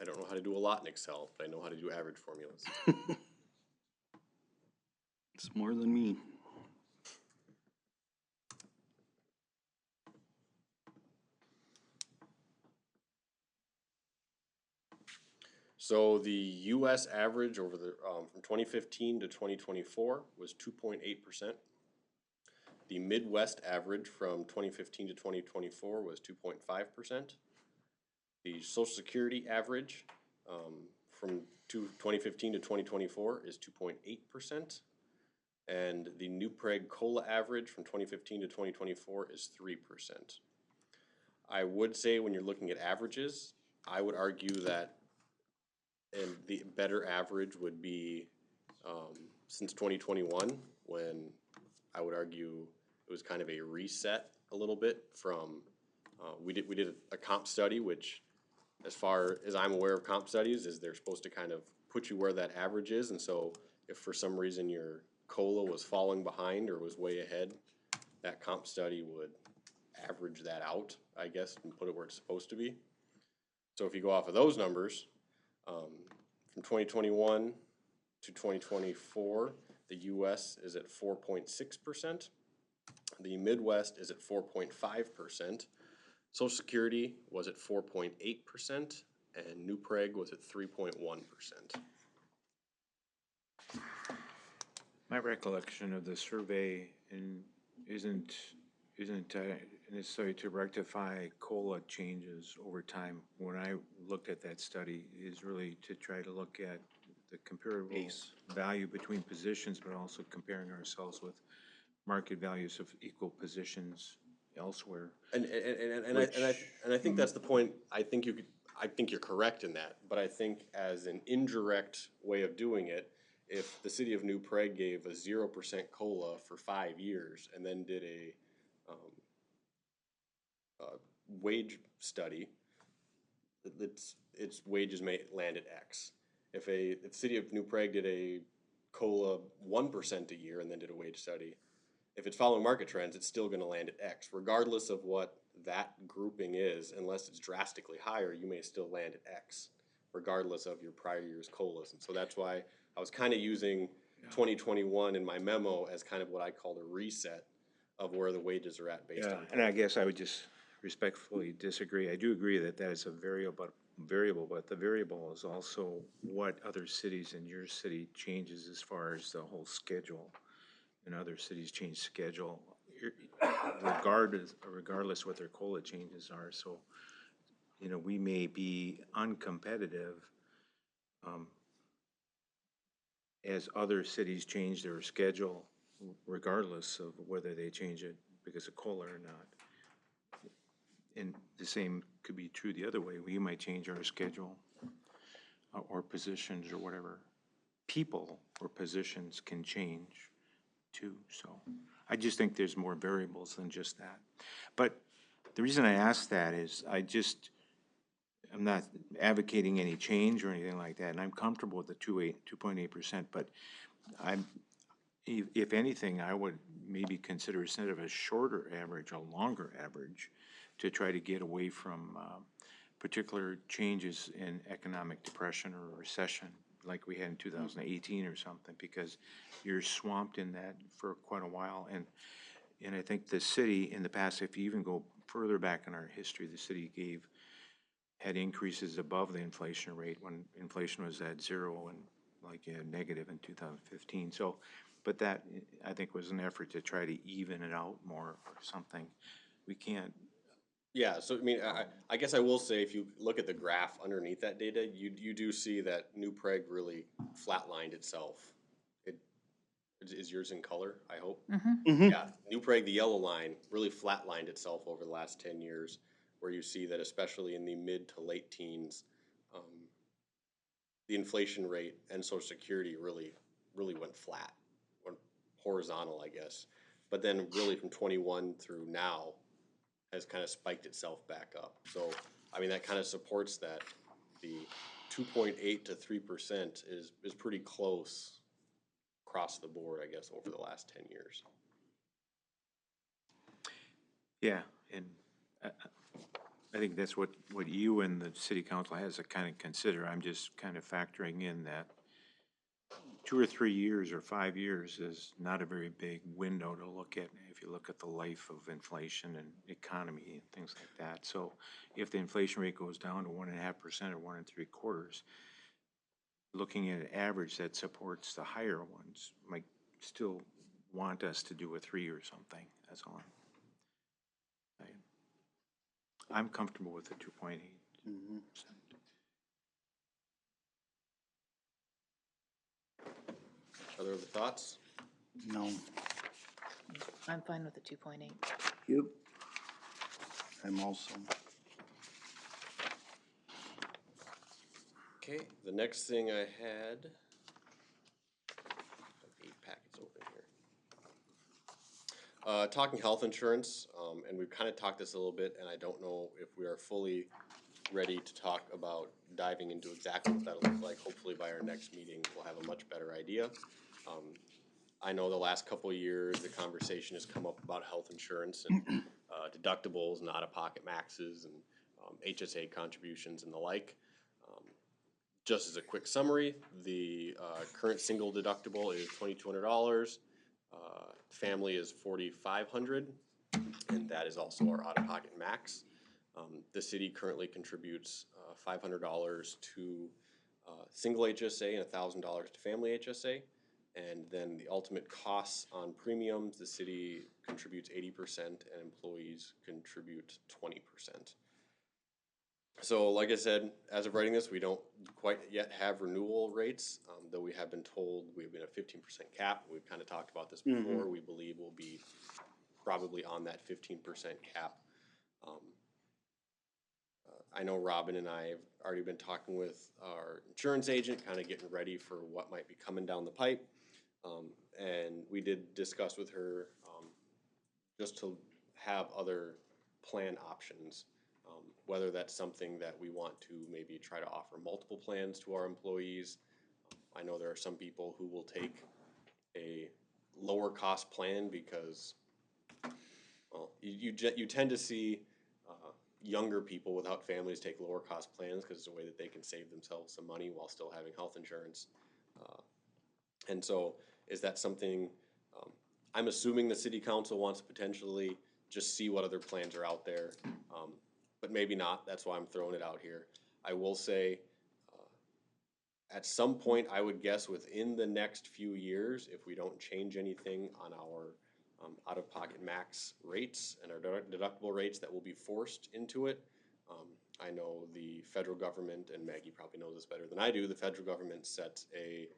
I don't know how to do a lot in Excel, but I know how to do average formulas. It's more than me. So the US average over the, from 2015 to 2024 was 2.8%. The Midwest average from 2015 to 2024 was 2.5%. The Social Security average from 2015 to 2024 is 2.8%. And the New Prague COLA average from 2015 to 2024 is 3%. I would say when you're looking at averages, I would argue that and the better average would be since 2021, when I would argue it was kind of a reset a little bit from, we did a comp study, which as far as I'm aware of comp studies is they're supposed to kind of put you where that average is. And so if for some reason your COLA was falling behind or was way ahead, that comp study would average that out, I guess, and put it where it's supposed to be. So if you go off of those numbers, from 2021 to 2024, the US is at 4.6%. The Midwest is at 4.5%. Social Security was at 4.8%, and New Prague was at 3.1%. My recollection of the survey isn't necessary to rectify COLA changes over time. When I looked at that study, is really to try to look at the comparable value between positions, but also comparing ourselves with market values of equal positions elsewhere. And I think that's the point. I think you're correct in that, but I think as an indirect way of doing it, if the city of New Prague gave a 0% COLA for 5 years and then did a wage study, its wages may land at X. If the city of New Prague did a COLA 1% a year and then did a wage study, if it's following market trends, it's still going to land at X, regardless of what that grouping is. Unless it's drastically higher, you may still land at X, regardless of your prior year's COLAs. And so that's why I was kind of using 2021 in my memo as kind of what I called a reset of where the wages are at based on. And I guess I would just respectfully disagree. I do agree that that is a variable, variable, but the variable is also what other cities in your city changes as far as the whole schedule. And other cities change schedule regardless what their COLA changes are, so, you know, we may be uncompetitive as other cities change their schedule regardless of whether they change it because of COLA or not. And the same could be true the other way. We might change our schedule or positions or whatever. People or positions can change too, so I just think there's more variables than just that. But the reason I ask that is I'm not advocating any change or anything like that, and I'm comfortable with the 2.8%, but if anything, I would maybe consider instead of a shorter average, a longer average to try to get away from particular changes in economic depression or recession like we had in 2018 or something, because you're swamped in that for quite a while. And I think the city in the past, if you even go further back in our history, the city had increases above the inflation rate when inflation was at zero and like negative in 2015. So, but that, I think, was an effort to try to even it out more or something. We can't. Yeah, so I mean, I guess I will say, if you look at the graph underneath that data, you do see that New Prague really flatlined itself. Is yours in color, I hope? Yeah, New Prague, the yellow line, really flatlined itself over the last 10 years, where you see that especially in the mid to late teens, the inflation rate and Social Security really went flat, went horizontal, I guess. But then really from 21 through now has kind of spiked itself back up. So, I mean, that kind of supports that the 2.8 to 3% is pretty close across the board, I guess, over the last 10 years. Yeah, and I think that's what you and the city council has to kind of consider. I'm just kind of factoring in that 2 or 3 years or 5 years is not a very big window to look at if you look at the life of inflation and economy and things like that. So if the inflation rate goes down to 1.5% or 1 3/4, looking at an average that supports the higher ones might still want us to do a 3 or something. That's all. I'm comfortable with the 2.8%. Other thoughts? No. I'm fine with the 2.8. Yep. I'm also. Okay, the next thing I had, 8 packets open here. Talking health insurance, and we've kind of talked this a little bit, and I don't know if we are fully ready to talk about diving into exactly what that'll look like. Hopefully by our next meeting, we'll have a much better idea. I know the last couple of years, the conversation has come up about health insurance and deductibles and out-of-pocket maxes and HSA contributions and the like. Just as a quick summary, the current single deductible is $2,200. Family is $4,500, and that is also our out-of-pocket max. The city currently contributes $500 to single HSA and $1,000 to family HSA. And then the ultimate costs on premiums, the city contributes 80% and employees contribute 20%. So like I said, as of writing this, we don't quite yet have renewal rates, though we have been told we've been a 15% cap. We've kind of talked about this before. We believe we'll be probably on that 15% cap. I know Robin and I have already been talking with our insurance agent, kind of getting ready for what might be coming down the pipe. And we did discuss with her just to have other plan options, whether that's something that we want to maybe try to offer multiple plans to our employees. I know there are some people who will take a lower cost plan because, well, you tend to see younger people without families take lower cost plans because it's a way that they can save themselves some money while still having health insurance. And so is that something, I'm assuming the city council wants to potentially just see what other plans are out there, but maybe not. That's why I'm throwing it out here. I will say, at some point, I would guess within the next few years, if we don't change anything on our out-of-pocket max rates and our deductible rates that will be forced into it. I know the federal government, and Maggie probably knows this better than I do, the federal government sets a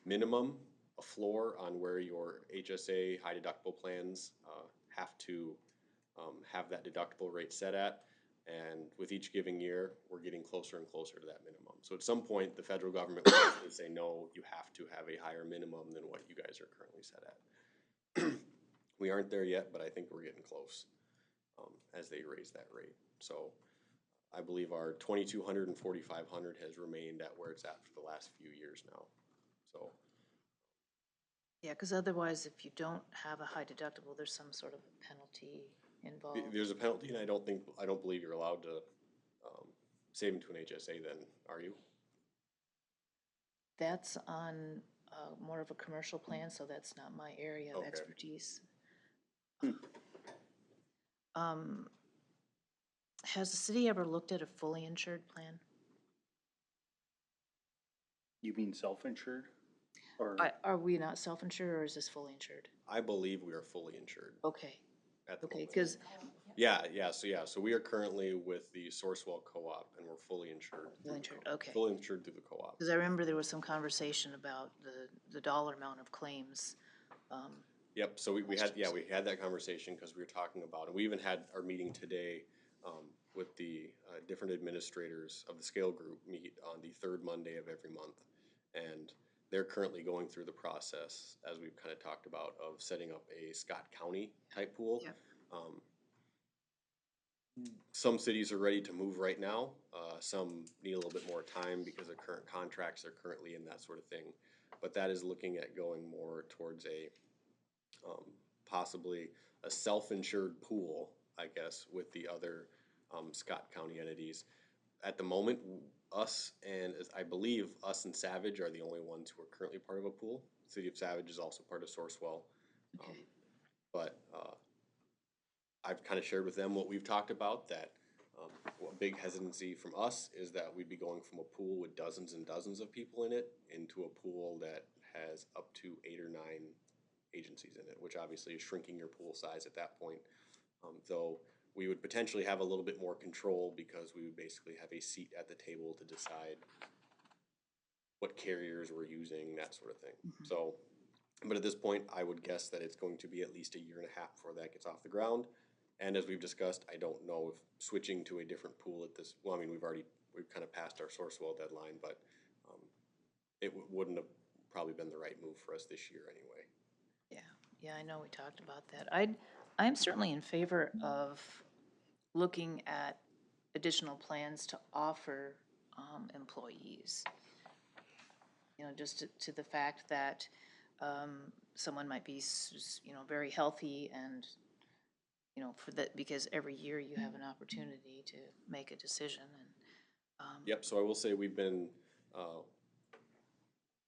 minimum, a floor on where your HSA high deductible plans have to have that deductible rate set at. And with each giving year, we're getting closer and closer to that minimum. So at some point, the federal government will actually say, no, you have to have a higher minimum than what you guys are currently set at. We aren't there yet, but I think we're getting close as they raise that rate. So I believe our 2,200 and 4,500 has remained at where it's at for the last few years now. So Yeah, because otherwise, if you don't have a high deductible, there's some sort of a penalty involved. there's a penalty, and I don't believe you're allowed to save into an HSA then, are you? That's on more of a commercial plan, so that's not my area of Okay. expertise. Has the city ever looked at a fully insured plan? You mean self-insured? Or, Are we not self-insured, or is this fully insured? I believe we are fully insured Okay, at the okay, moment. because So we are currently with the Sourcewell Co-op, and we're fully insured. fully insured, okay. Fully insured through the co-op. Because I remember there was some conversation about the dollar amount of claims. Yep, so we had that conversation because we were talking about, and we even had our meeting today with the different administrators of the scale group meet on the third Monday of every month. And they're currently going through the process, as we've kind of talked about, of setting up a Scott County type pool. Yep. Some cities are ready to move right now. Some need a little bit more time because of current contracts they're currently in, that sort of thing. But that is looking at going more towards a possibly a self-insured pool, I guess, with the other Scott County entities. At the moment, I believe us and Savage are the only ones who are currently part of a pool. City of Savage is also part of Sourcewell. Okay. But I've kind of shared with them what we've talked about, that a big hesitancy from us is that we'd be going from a pool with dozens and dozens of people in it into a pool that has up to 8 or 9 agencies in it, which obviously is shrinking your pool size at that point. Though we would potentially have a little bit more control because we would basically have a seat at the table to decide what carriers we're using, that sort of thing. So, but at this point, I would guess that it's going to be at least a year and a half before that gets off the ground. And as we've discussed, I don't know if switching to a different pool at this, well, I mean, we've kind of passed our Sourcewell deadline, but it wouldn't have probably been the right move for us this year anyway. Yeah, I know we talked about that. I'm certainly in favor of looking at additional plans to offer employees. You know, just to the fact that someone might be, very healthy and, for that, because every year you have an opportunity to make a decision and. Yep, so I will say we've been,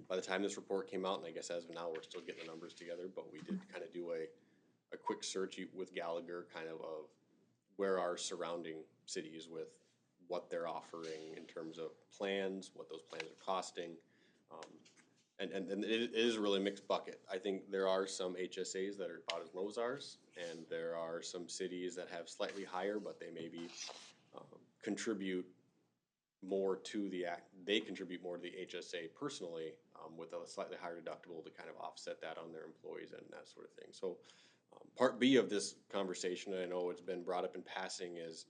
by the time this report came out, and I guess as of now, we're still getting the numbers together, but we did kind of do a quick search with Gallagher, kind of where our surrounding cities with what they're offering in terms of plans, what those plans are costing. And it is a really mixed bucket. I think there are some HSAs that are about as low as ours, and there are some cities that have slightly higher, but they maybe contribute more to they contribute more to the HSA personally, with a slightly higher deductible to kind of offset that on their employees and that sort of thing. So part B of this conversation, and I know it's been brought up in passing, is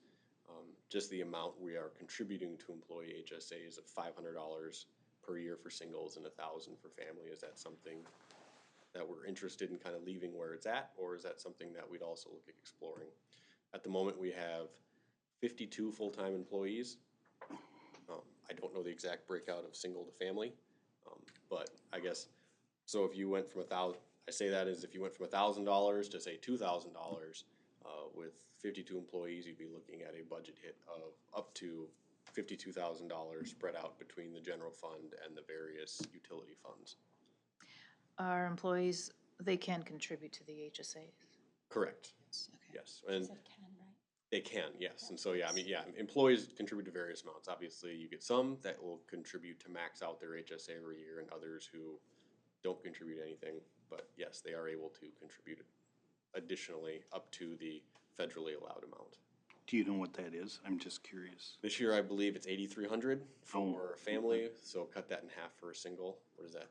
just the amount we are contributing to employee HSAs of $500 per year for singles and $1,000 for family. Is that something that we're interested in kind of leaving where it's at, or is that something that we'd also look at exploring? At the moment, we have 52 full-time employees. I don't know the exact breakout of single to family, but I guess, so if you went from I say that as if you went from $1,000 to say $2,000, with 52 employees, you'd be looking at a budget hit of up to $52,000 spread out between the general fund and the various utility funds. Our employees, they can contribute to the HSAs. Correct. Okay. Yes, and Said can, right? They can, yes, and so, yeah, I mean, yeah, employees contribute to various amounts, obviously, you get some that will contribute to max out their HSA every year, and others who don't contribute anything, but yes, they are able to contribute additionally up to the federally allowed amount. Do you know what that is? I'm just curious. This year, I believe it's 8,300 for a family, so cut that in half for a single, what is that,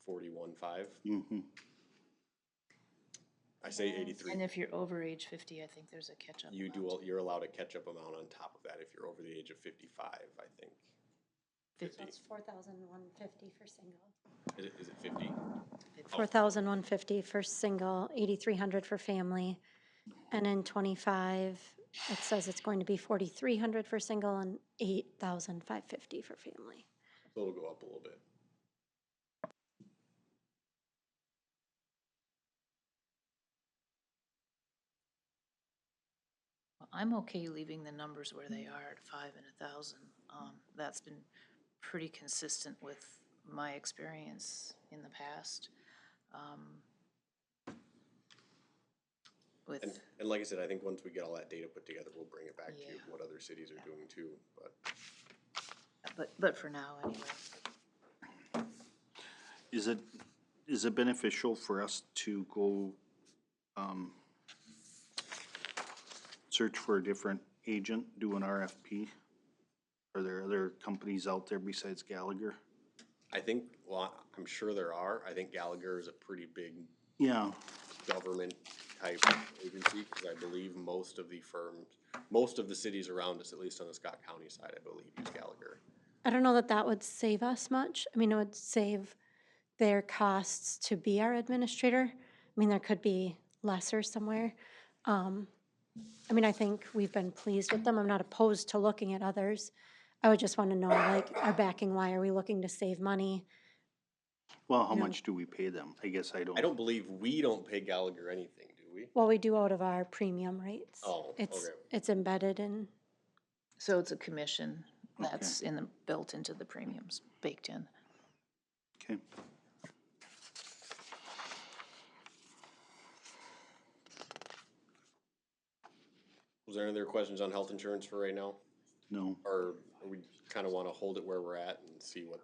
41.5? Mm-hmm. I say 83. And if you're over age 50, I think there's a catch-up You amount. you're allowed a catch-up amount on top of that if you're over the age of 55, I think. 50. It's 4,150 for single. Is it 50? 4,150 for single, 8,300 for family. And in 25, it says it's going to be 4,300 for single and 8,550 for family. So it'll go up a little bit. I'm okay leaving the numbers where they are at 5 and 1,000. That's been pretty consistent with my experience in the past. With, And like I said, I think once we get all that data put together, we'll bring it back to you, Yeah. what other cities are doing too, but. but for now, anyway. Is it beneficial for us to go, search for a different agent, do an RFP? Are there other companies out there besides Gallagher? I think, well, I'm sure there are. I think Gallagher is a pretty big Yeah, government type agency, because I believe most of the cities around us, at least on the Scott County side, I believe, use Gallagher. I don't know that that would save us much. I mean, it would save their costs to be our administrator. I mean, there could be lesser somewhere. I mean, I think we've been pleased with them. I'm not opposed to looking at others. I would just want to know, like, our backing, why are we looking to save money? well, how much do we pay them? I guess I don't. I don't believe we don't pay Gallagher anything, do we? Well, we do out of our premium rates. Oh, okay. It's embedded in, So it's a commission that's built into the premiums, baked in. Okay. Was there any other questions on health insurance for right now? No. Or we kind of want to hold it where we're at and see what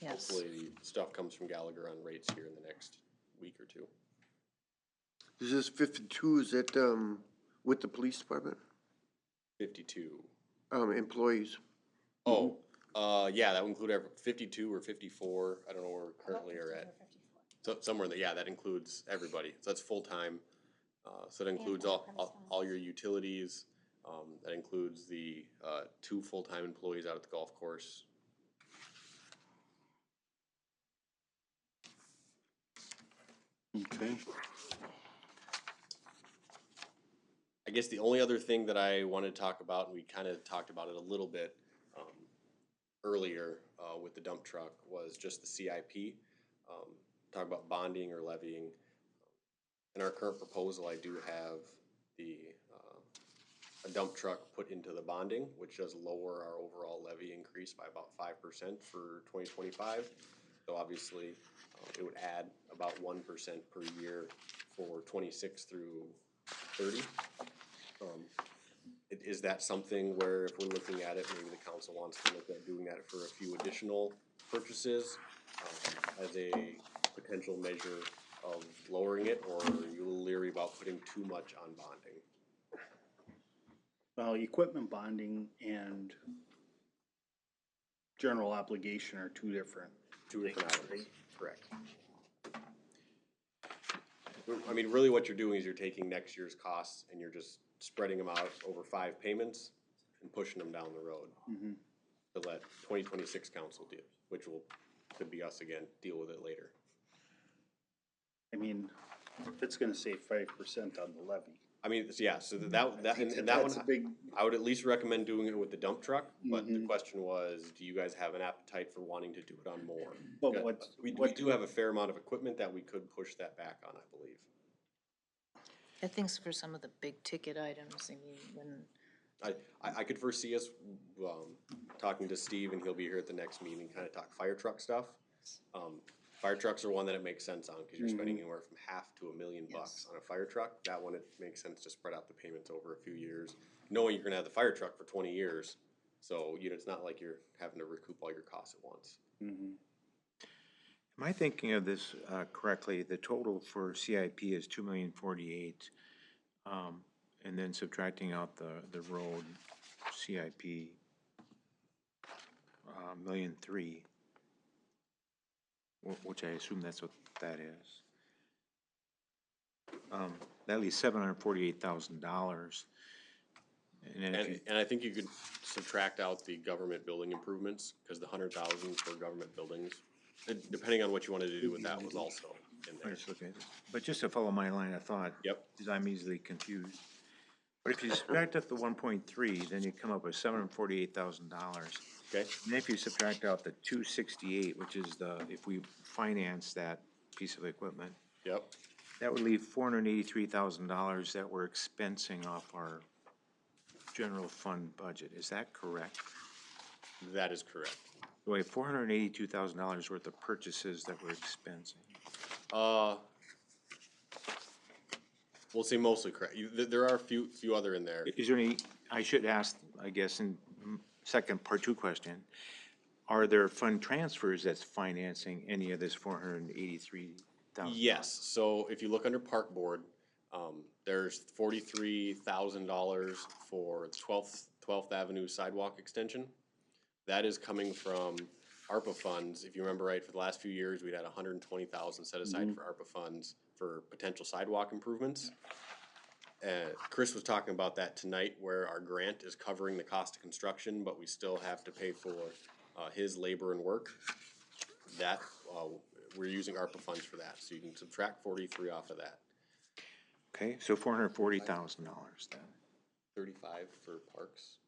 Yes. hopefully the stuff comes from Gallagher on rates here in the next week or two. Is this 52, is that, with the police department? 52. Employees? Oh, yeah, that would include 52 or 54, I don't know where we currently are at. So somewhere in yeah, that includes everybody, so that's full-time. So that includes all your utilities, that includes the, 2 full-time employees out at the golf course. Okay. I guess the only other thing that I wanted to talk about, and we kind of talked about it a little bit earlier with the dump truck, was just the CIP. Talk about bonding or levying. In our current proposal, I do have a dump truck put into the bonding, which does lower our overall levy increase by about 5% for 2025. So obviously, it would add about 1% per year for 26 through 30. Is that something where if we're looking at it, maybe the council wants to look at doing that for a few additional purchases as a potential measure of lowering it, or are you a little leery about putting too much on bonding? Well, equipment bonding and general obligation are two different. Two different items, correct. I mean, really what you're doing is you're taking next year's costs and you're just spreading them out over 5 payments and pushing them down the road. To let 2026 council deal, which could be us again, deal with it later. I mean, it's gonna save 5% on the levy. I mean, yeah, so and that That's one, a big, I would at least recommend doing it with the dump truck, but the question was, do you guys have an appetite for wanting to do it on more? but Because we do have a fair amount of equipment that we could push that back on, I believe. I think for some of the big ticket items, I mean, when, I could foresee us, talking to Steve, and he'll be here at the next meeting, kind of talk fire truck stuff. Fire trucks are one that it makes sense on, cause you're spending anywhere from half to $1 million bucks on a fire truck. That one, it makes sense to spread out the payments over a few years, knowing you're gonna have the fire truck for 20 years. So, you know, it's not like you're having to recoup all your costs at once. Am I thinking of this correctly? The total for CIP is 2,048,000, and then subtracting out the road CIP, 1,003,000, which I assume that's what that is. That leaves $748,000. And then if you, And I think you could subtract out the government building improvements, cause the 100,000 for government buildings, depending on what you wanted to do with that was also in I there. just look at it. But just to follow my line of thought. Yep. Because I'm easily confused. But if you subtract out the 1.3, then you come up with $748,000. Okay, And if you subtract out the 268, which is if we finance that piece of equipment, yep, that would leave $483,000 that we're expensing off our general fund budget. Is that correct? that is correct. So we have $482,000 worth of purchases that we're expensing. We'll say mostly correct. There are a few other in there. Is there any, I should ask, I guess, in second part two question, are there fund transfers that's financing any of this $483,000? Yes, so if you look under park board, there's $43,000 for 12th Avenue sidewalk extension. That is coming from ARPA funds. If you remember right, for the last few years, we'd had 120,000 set aside for ARPA funds for potential sidewalk improvements. Chris was talking about that tonight, where our grant is covering the cost of construction, but we still have to pay for his labor and work. That, we're using ARPA funds for that, so you can subtract 43 off of that. Okay, so $440,000 then. 35 for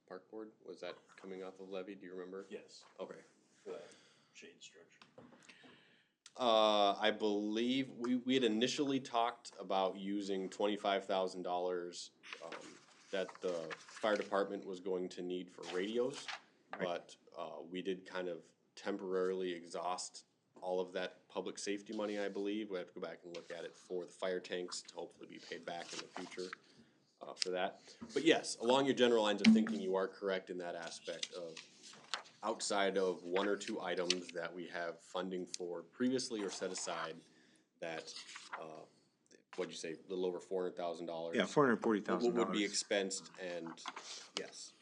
park board, was that coming off of levy, do you remember? Yes, Okay. for that shade structure. I believe we had initially talked about using $25,000 that the fire department was going to need for radios, but we did kind of temporarily exhaust all of that public safety money, I believe. We have to go back and look at it for the fire tanks to hopefully be paid back in the future for that. But yes, along your general lines of thinking, you are correct in that aspect of outside of one or two items that we have funding for previously or set aside that, what'd you say, a little over $400,000? Yeah, $440,000 Would be expensed and, yes.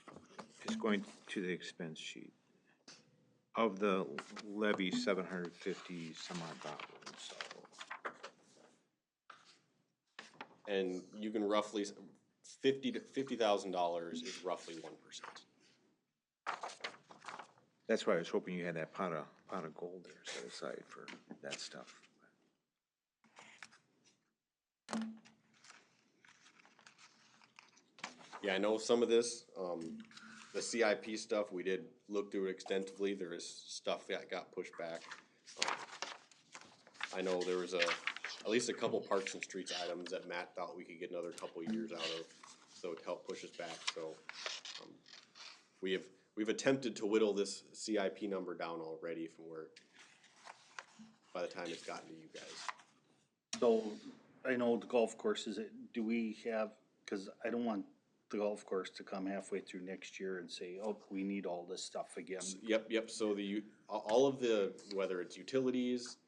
is going to the expense sheet. Of the levy, 750 some odd dollars, so. And you can roughly, $50,000 is roughly 1%. That's why I was hoping you had that pot of gold there set aside for that stuff. Yeah, I know some of this, the CIP stuff, we did look through it extensively. There is stuff that got pushed back. I know there was at least a couple parks and streets items that Matt thought we could get another couple years out of, so to help push us back, so. We've attempted to whittle this CIP number down already from where, by the time it's gotten to you guys. So, I know the golf course, do we have, cause I don't want the golf course to come halfway through next year and say, oh, we need all this stuff again. Yep, so all of the, whether it's utilities,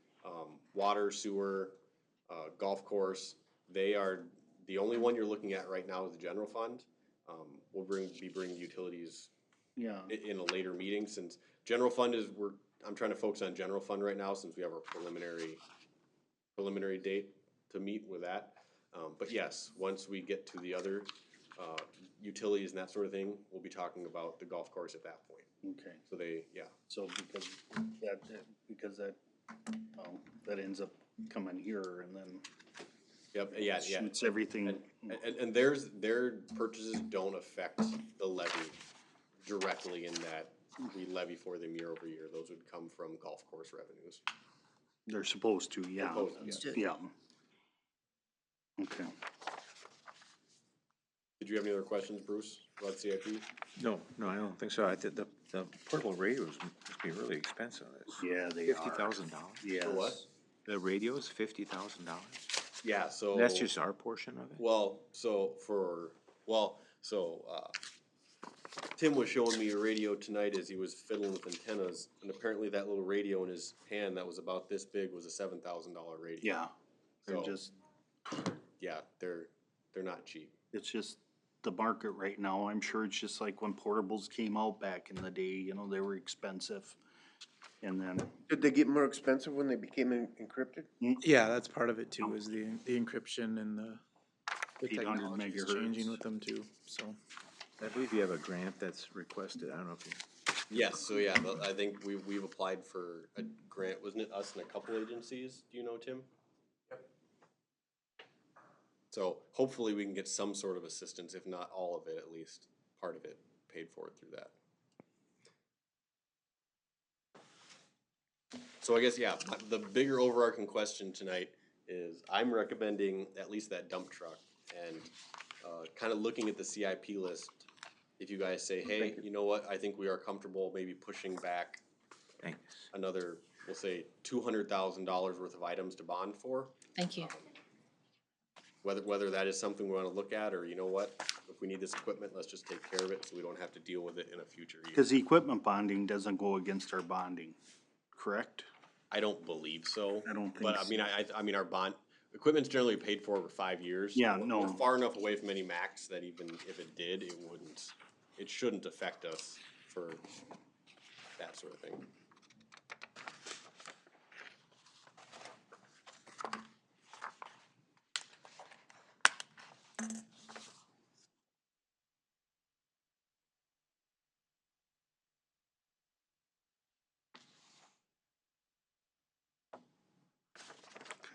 water, sewer, golf course, they are, the only one you're looking at right now is the general fund. We'll be bringing utilities Yeah, in a later meeting, since general fund I'm trying to focus on general fund right now, since we have our preliminary date to meet with that. But yes, once we get to the other, utilities and that sort of thing, we'll be talking about the golf course at that point. okay, So so because that ends up coming here and then yep, yeah. shoots everything. And their purchases don't affect the levy directly in that we levy for them year over year. Those would come from golf course revenues. They're supposed to, yeah. Supposed to, Yeah. Okay. Did you have any other questions, Bruce, about CIP? No, I don't think so. I think the portable radios must be really expensive. Yeah, they are. $50,000? Yes. For what? The radio is $50,000? Yeah, so. That's just our portion of it? Well, Tim was showing me a radio tonight as he was fiddling with antennas, and apparently that little radio in his hand that was about this big was a $7,000 radio. Yeah, they're So, just, yeah, they're not cheap. it's just the market right now. I'm sure it's just like when portables came out back in the day, you know, they were expensive. And then, Did they get more expensive when they became encrypted? Yeah, that's part of it too, is the encryption and the 800 technology is megahertz. changing with them too, so. I believe you have a grant that's requested. I don't know if you. Yes, so yeah, I think we've applied for a grant, wasn't it us and a couple agencies? Do you know, Tim? Yep. So hopefully we can get some sort of assistance, if not all of it, at least part of it paid for through that. So I guess, yeah, the bigger overarching question tonight is I'm recommending at least that dump truck and kind of looking at the CIP list. If you guys say, hey, you know what, I think we are comfortable maybe pushing back Thanks. another, we'll say $200,000 worth of items to bond for. Thank you. Whether that is something we want to look at, or you know what, if we need this equipment, let's just take care of it so we don't have to deal with it in a future year. because the equipment bonding doesn't go against our bonding, correct? I don't believe so. I don't think But I so. mean, I mean, our bond, equipment's generally paid for over 5 years. Yeah, We're- no. We're far enough away from any max that even if it did, it shouldn't affect us for that sort of thing.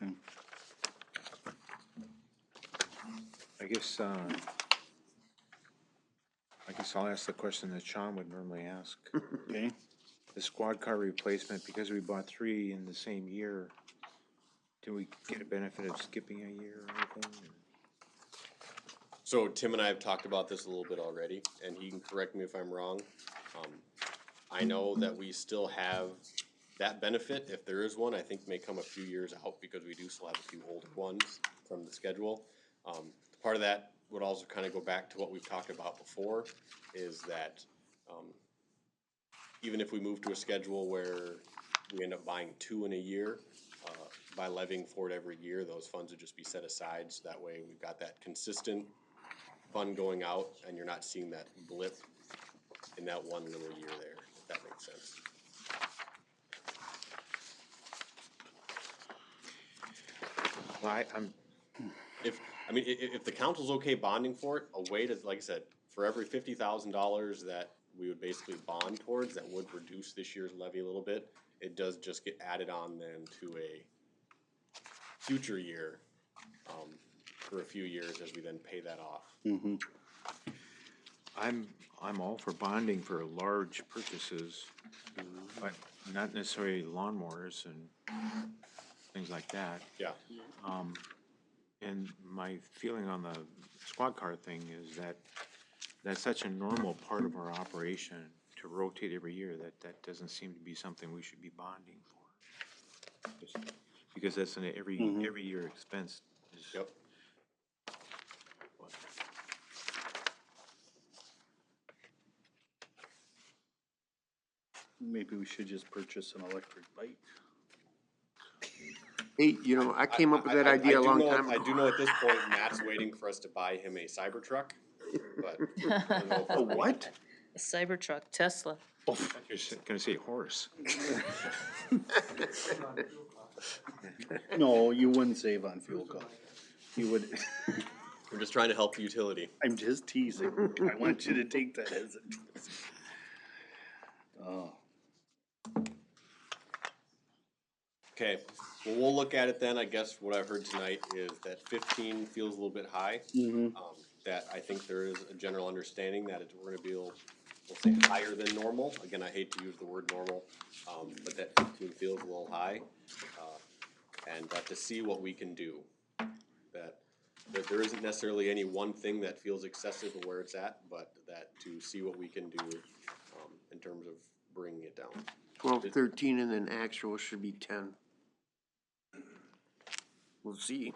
Okay. I guess I'll ask the question that Sean would normally ask. Okay, The squad car replacement, because we bought 3 in the same year, do we get a benefit of skipping a year or anything? So Tim and I have talked about this a little bit already, and he can correct me if I'm wrong. I know that we still have that benefit, if there is one, I think may come a few years out, because we do still have a few older ones from the schedule. Part of that would also kind of go back to what we've talked about before, is that even if we move to a schedule where we end up buying 2 in a year, by levying for it every year, those funds would just be set aside, so that way we've got that consistent fund going out, and you're not seeing that blip in that one little year there, if that makes sense. Well, If the council's okay bonding for it, a way to, like I said, for every $50,000 that we would basically bond towards, that would reduce this year's levy a little bit, it does just get added on then to a future year, for a few years as we then pay that off. mm-hmm, I'm all for bonding for large purchases, but not necessarily lawnmowers and things like that. Yeah, And my feeling on the squad car thing is that that's such a normal part of our operation to rotate every year that doesn't seem to be something we should be bonding for. Because that's an every year expense. yep. maybe we should just purchase an electric bike. Hey, you know, I came up with that idea a do long know- time I ago. do know at this point, Matt's waiting for us to buy him a Cybertruck, but I don't know if A what? A Cybertruck, Tesla. You're gonna say horse. No, you wouldn't save on fuel costs. You would, I'm just trying to help the utility. I'm just teasing. I want you to take that as a tease. Oh, Okay, well, we'll look at it then. I guess what I've heard tonight is that 15 feels a little bit high. That I think there is a general understanding that we're gonna be able, we'll say higher than normal. Again, I hate to use the word normal, but that 15 feels a little high. And to see what we can do. That there isn't necessarily any one thing that feels excessive or where it's at, but that to see what we can do, in terms of bringing it down. 12, 13, and then actual should be 10. We'll see.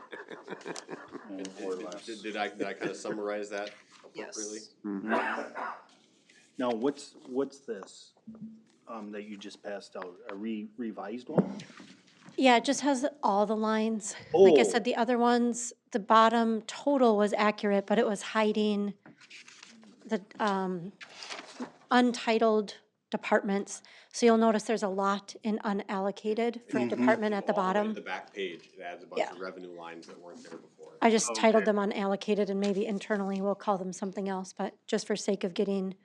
More or less. Did I kind of summarize that appropriately? Now, what's this, that you just passed out, a revised one? Yeah, it just has all the lines. Like I Oh. said, the other ones, the bottom total was accurate, but it was hiding the untitled departments. So you'll notice there's a lot in unallocated for a department at the All way to bottom. the back page, it adds a bunch Yeah. of revenue lines that weren't there before. I just titled them unallocated, and maybe internally we'll call them something else, but just for sake of getting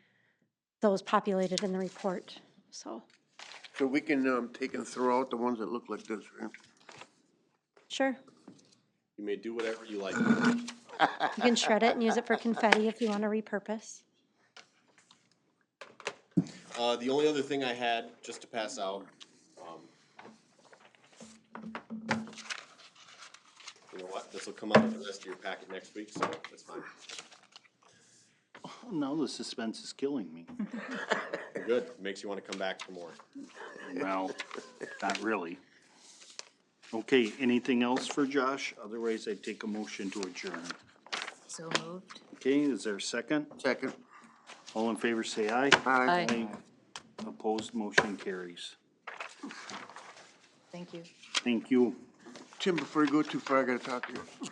those populated in the report, so. So we can, take and throw out the ones that look like this, right? Sure, You may do whatever you like. you can shred it and use it for confetti if you want to repurpose. The only other thing I had, just to pass out, you know what, this will come out in the rest of your packet next week, so that's fine. Now the suspense is killing me. Good, makes you wanna come back for more. Well, not really. Okay, anything else for Josh? Otherwise, I'd take a motion to adjourn. So moved. Okay, is there a second? Second. All in favor, say aye. Aye. Opposed, motion carries. Thank you. Thank you. Tim, before you go too far, I gotta talk to you.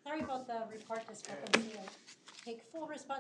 Sorry about the report discrepancy. Take full responsibility.